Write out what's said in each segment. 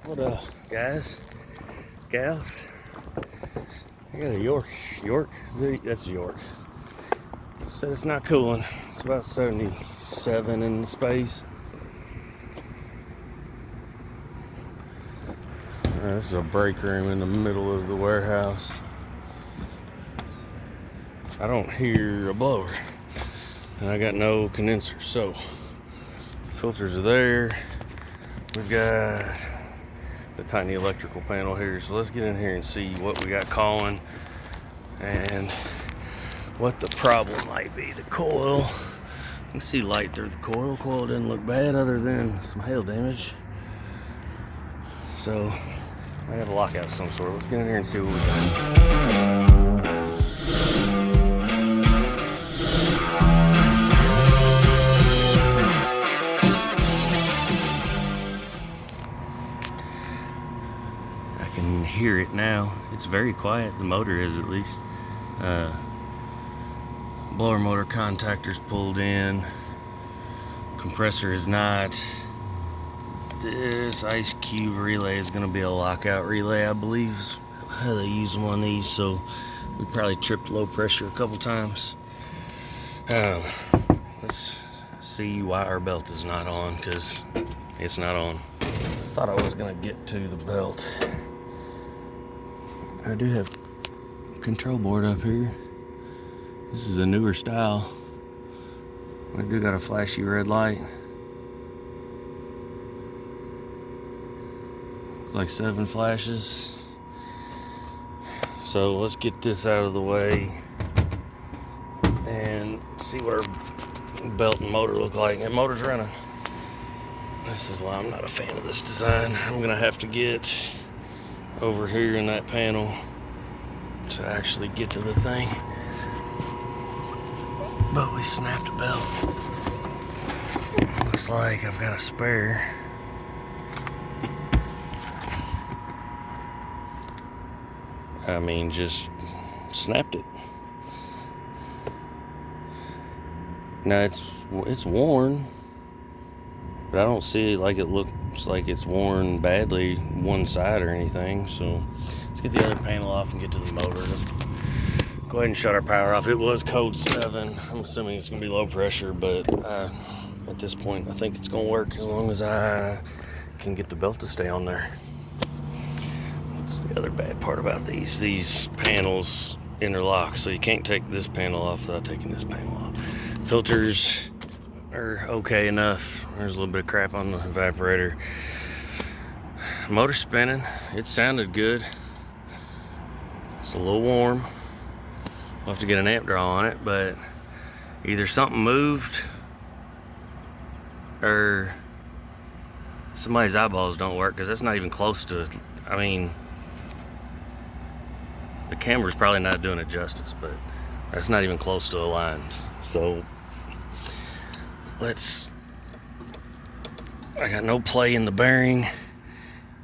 What up, guys, gals? I got a York. That's a York. Said it's not cooling. It's about 77 in the space. This is a break room in the middle of the warehouse. I don't hear a blower, and I got no condenser, so filters are there. We've got the tiny electrical panel here, so let's get in here and see what we got calling and what the problem might be. The coil, you can see light through the coil. Coil doesn't look bad other than some hail damage, so I got a lockout of some sort. Let's get in here and see what we got. I can hear it now. It's very quiet. The motor is, at least. Blower motor contactor's pulled in. Compressor is not. This ice cube relay is going to be a lockout relay, I believe. How they use them on these, so we probably tripped low pressure a couple times. Let's see why our belt is not on, because it's not on. I thought I was going to get to the belt. I do have control board up here. This is a newer style. I do got a flashy red light. It's like 7 flashes. So let's get this out of the way and see what our belt and motor look like. And motor's running. This is why I'm not a fan of this design. I'm gonna have to get over here in that panel to actually get to the thing. But we snapped a belt. Looks like I've got a spare. I mean, just snapped it. Now it's worn, but I don't see it like it looks like it's worn badly one side or anything. So let's get the other panel off and get to the motor. Let's go ahead and shut our power off. It was code 7. I'm assuming it's gonna be low pressure, but at this point I think it's gonna work as long as I can get the belt to stay on there. That's the other bad part about these panels interlock, so you can't take this panel off without taking this panel off. Filters are okay enough. There's a little bit of crap on the evaporator. Motor spinning. It sounded good. It's a little warm. We'll have to get an amp draw on it, but either something moved or somebody's eyeballs don't work, because that's not even close to, I mean, the camera's probably not doing it justice, but that's not even close to aligned. So I got no play in the bearing,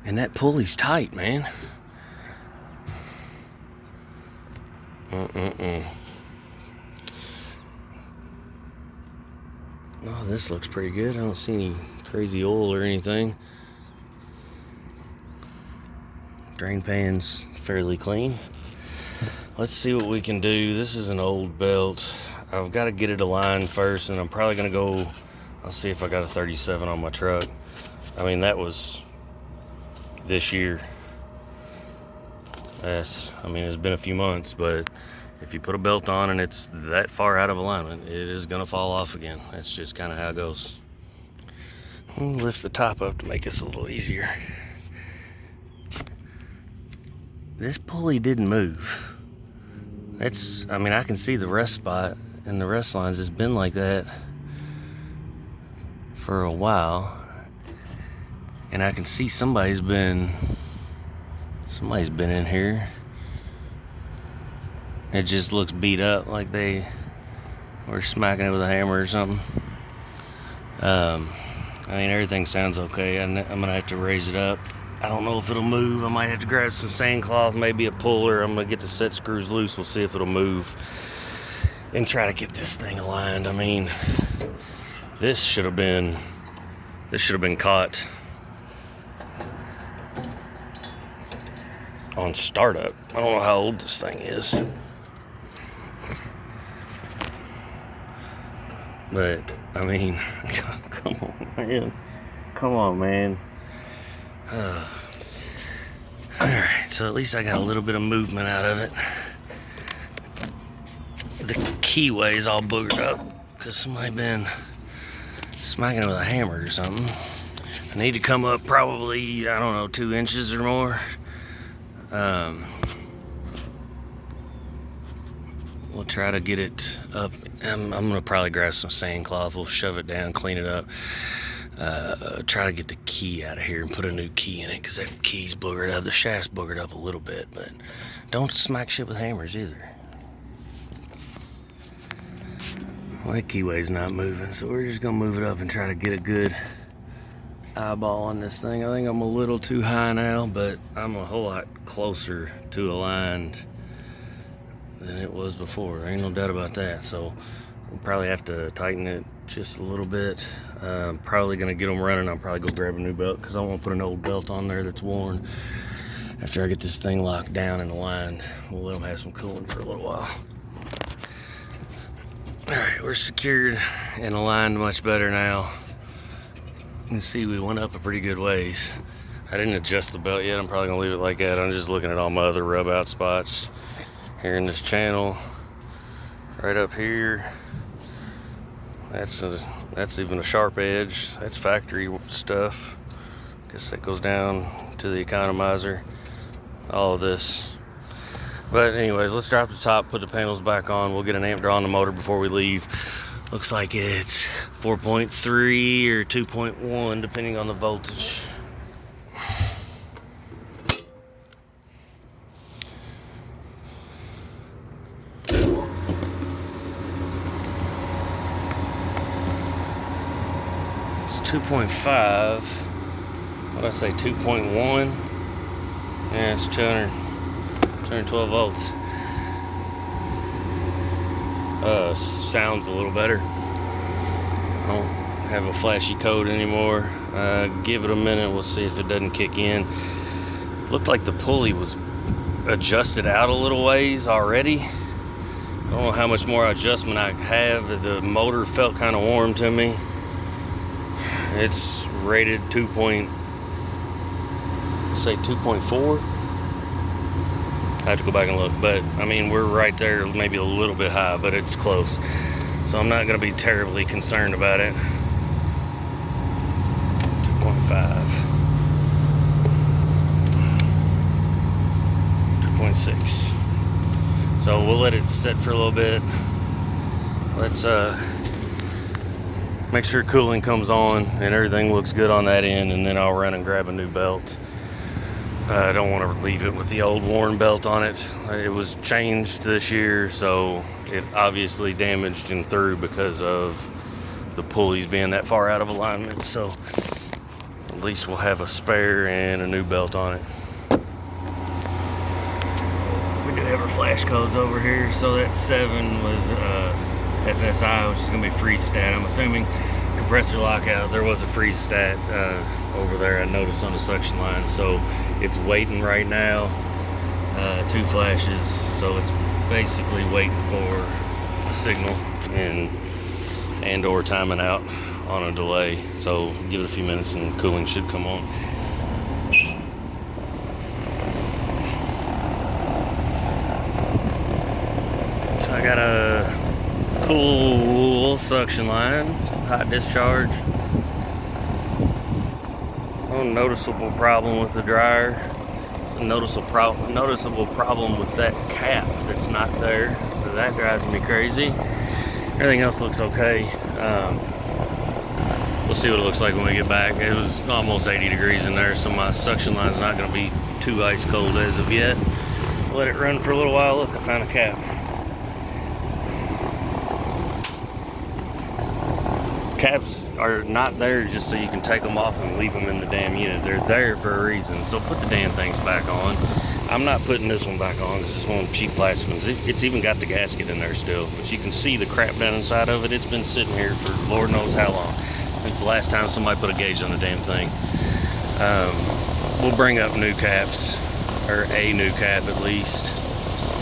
and that pulley's tight, man. Oh, this looks pretty good. I don't see any crazy oil or anything. Drain pan's fairly clean. Let's see what we can do. This is an old belt. I've got to get it aligned first, and I'm probably gonna go, I'll see if I got a 37 on my truck. I mean, that was this year. Yes, I mean, it's been a few months, but if you put a belt on and it's that far out of alignment, it is gonna fall off again. That's just kind of how it goes. We'll lift the top up to make this a little easier. This pulley didn't move. I mean, I can see the rest spot and the rest lines. It's been like that for a while, and I can see somebody's been in here. It just looks beat up, like they were smacking it with a hammer or something. I mean, everything sounds okay. I'm gonna have to raise it up. I don't know if it'll move. I might have to grab some sandcloth, maybe a puller. I'm gonna get the set screws loose. We'll see if it'll move and try to get this thing aligned. I mean, this should have been caught on startup. I don't know how old this thing is. But, I mean, come on, man. Come on, man. Alright, so at least I got a little bit of movement out of it. The keyway's all boogered up because somebody been smacking it with a hammer or something. I need to come up probably, I don't know, 2 inches or more. We'll try to get it up. I'm gonna probably grab some sandcloth. We'll shove it down, clean it up. Try to get the key out of here and put a new key in it because that key's boogered up. The shaft's boogered up a little bit, but don't smack shit with hammers either. Well, that keyway's not moving, so we're just gonna move it up and try to get a good eyeball on this thing. I think I'm a little too high now, but I'm a whole lot closer to aligned than it was before. There ain't no doubt about that. So we'll probably have to tighten it just a little bit. Probably gonna get them running. I'll probably go grab a new belt because I want to put an old belt on there that's worn. After I get this thing locked down and aligned, we'll let them have some cooling for a little while. All right, we're secured and aligned much better now. You can see we went up a pretty good ways. I didn't adjust the belt yet. I'm probably gonna leave it like that. I'm just looking at all my other rub out spots here in this channel. Right up here. That's even a sharp edge. That's factory stuff. Guess that goes down to the economizer. All of this. But anyways, let's drop the top, put the panels back on. We'll get an amp draw on the motor before we leave. Looks like it's 4.3 or 2.1, depending on the voltage. It's 2.5. What did I say, 2.1? Yeah, it's 212 volts. Sounds a little better. I don't have a flashy code anymore. Give it a minute, we'll see if it doesn't kick in. Looked like the pulley was adjusted out a little ways already. I don't know how much more adjustment I have. The motor felt kind of warm to me. It's rated 2.4. I have to go back and look, but I mean, we're right there, maybe a little bit high, but it's close. So I'm not going to be terribly concerned about it. 2.5. 2.6. So we'll let it sit for a little bit. Let's make sure cooling comes on and everything looks good on that end, and then I'll run and grab a new belt. I don't want to leave it with the old worn belt on it. It was changed this year, so it obviously damaged and through because of the pulleys being that far out of alignment. So at least we'll have a spare and a new belt on it. We do have our flash codes over here. So that 7 was FSI, which is going to be freeze stat. I'm assuming compressor lockout, there was a freeze stat over there I noticed on the suction line. So it's waiting right now, 2 flashes, so it's basically waiting for a signal and or timing out on a delay. So give it a few minutes and cooling should come on. So I got a cool suction line, hot discharge. No noticeable problem with the dryer. A noticeable problem with that cap that's not there. That drives me crazy. Everything else looks okay. We'll see what it looks like when we get back. It was almost 80 degrees in there, so my suction line's not going to be too ice cold as of yet. Let it run for a little while. Look, I found a cap. Caps are not there just so you can take them off and leave them in the damn unit. They're there for a reason, so put the damn things back on. I'm not putting this one back on. This is one of the cheap plastic ones. It's even got the gasket in there still, but you can see the crap down inside of it. It's been sitting here for Lord knows how long, since the last time somebody put a gauge on the damn thing. We'll bring up new caps or a new cap at least.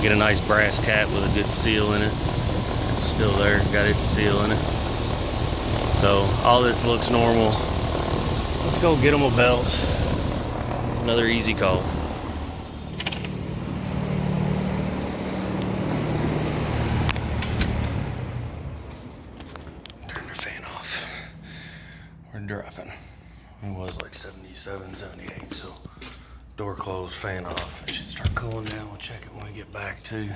Get a nice brass cap with a good seal in it. It's still there, got its seal in it. So all this looks normal. Let's go get them a belt. Another easy call. Turn the fan off. We're dropping. It was like 77, 78, so door closed, fan off. It should start cooling down. We'll check it when we get back too.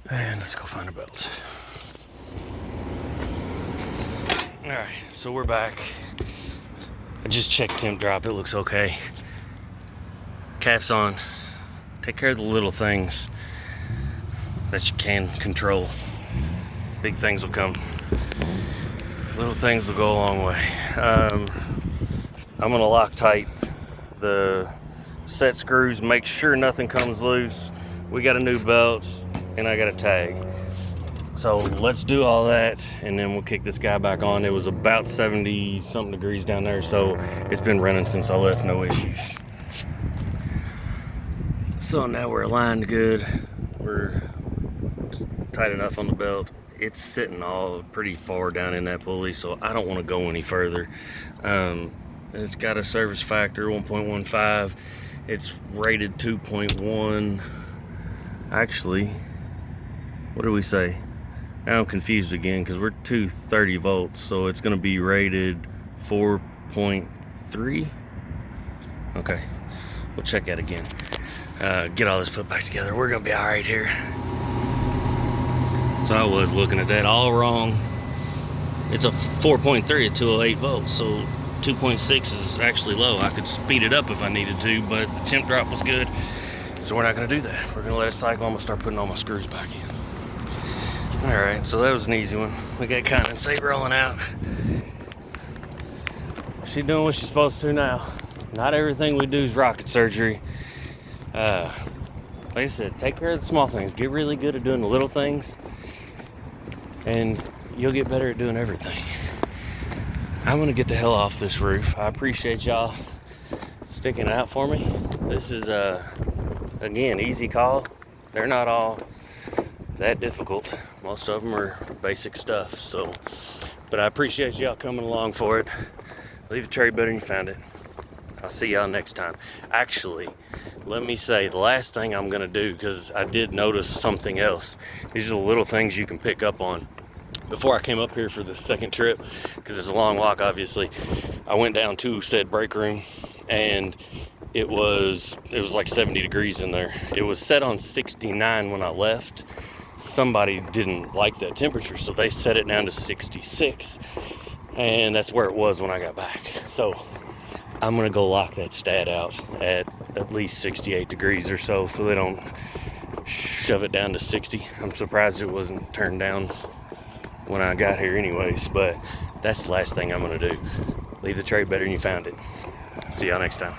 And let's go find a belt. All right, so we're back. I just checked temp drop, it looks okay. Cap's on. Take care of the little things that you can control. Big things will come. Little things will go a long way. I'm gonna Loctite the set screws, make sure nothing comes loose. We got a new belt and I got a tag. So let's do all that and then we'll kick this guy back on. It was about 70 something degrees down there, so it's been running since I left, no issues. So now we're aligned good. We're tight enough on the belt. It's sitting all pretty far down in that pulley, so I don't want to go any further. It's got a service factor 1.15. It's rated 2.1. Actually, what do we say? Now I'm confused again because we're 230 volts, so it's going to be rated 4.3. Okay, we'll check that again. Get all this put back together. We're going to be all right here. So I was looking at that all wrong. It's a 4.3 at 208 volts, so 2.6 is actually low. I could speed it up if I needed to, but the temp drop was good, so we're not going to do that. We're going to let it cycle. I'm going to start putting all my screws back in. All right, so that was an easy one. We got condensate rolling out. She's doing what she's supposed to now. Not everything we do is rocket surgery. Like I said, take care of the small things. Get really good at doing the little things, and you'll get better at doing everything. I'm gonna get the hell off this roof. I appreciate y'all sticking it out for me. This is again, easy call. They're not all that difficult. Most of them are basic stuff. So, but I appreciate y'all coming along for it. Leave a tray better than you found it. I'll see y'all next time. Actually, let me say the last thing I'm gonna do, because I did notice something else. These are the little things you can pick up on. Before I came up here for the second trip, because it's a long walk obviously, I went down to said break room and it was like 70 degrees in there. It was set on 69 when I left. Somebody didn't like that temperature, so they set it down to 66, and that's where it was when I got back. So I'm gonna go lock that stat out at least 68 degrees or so they don't shove it down to 60. I'm surprised it wasn't turned down when I got here anyways, but that's the last thing I'm gonna do. Leave the tray better than you found it. See y'all next time.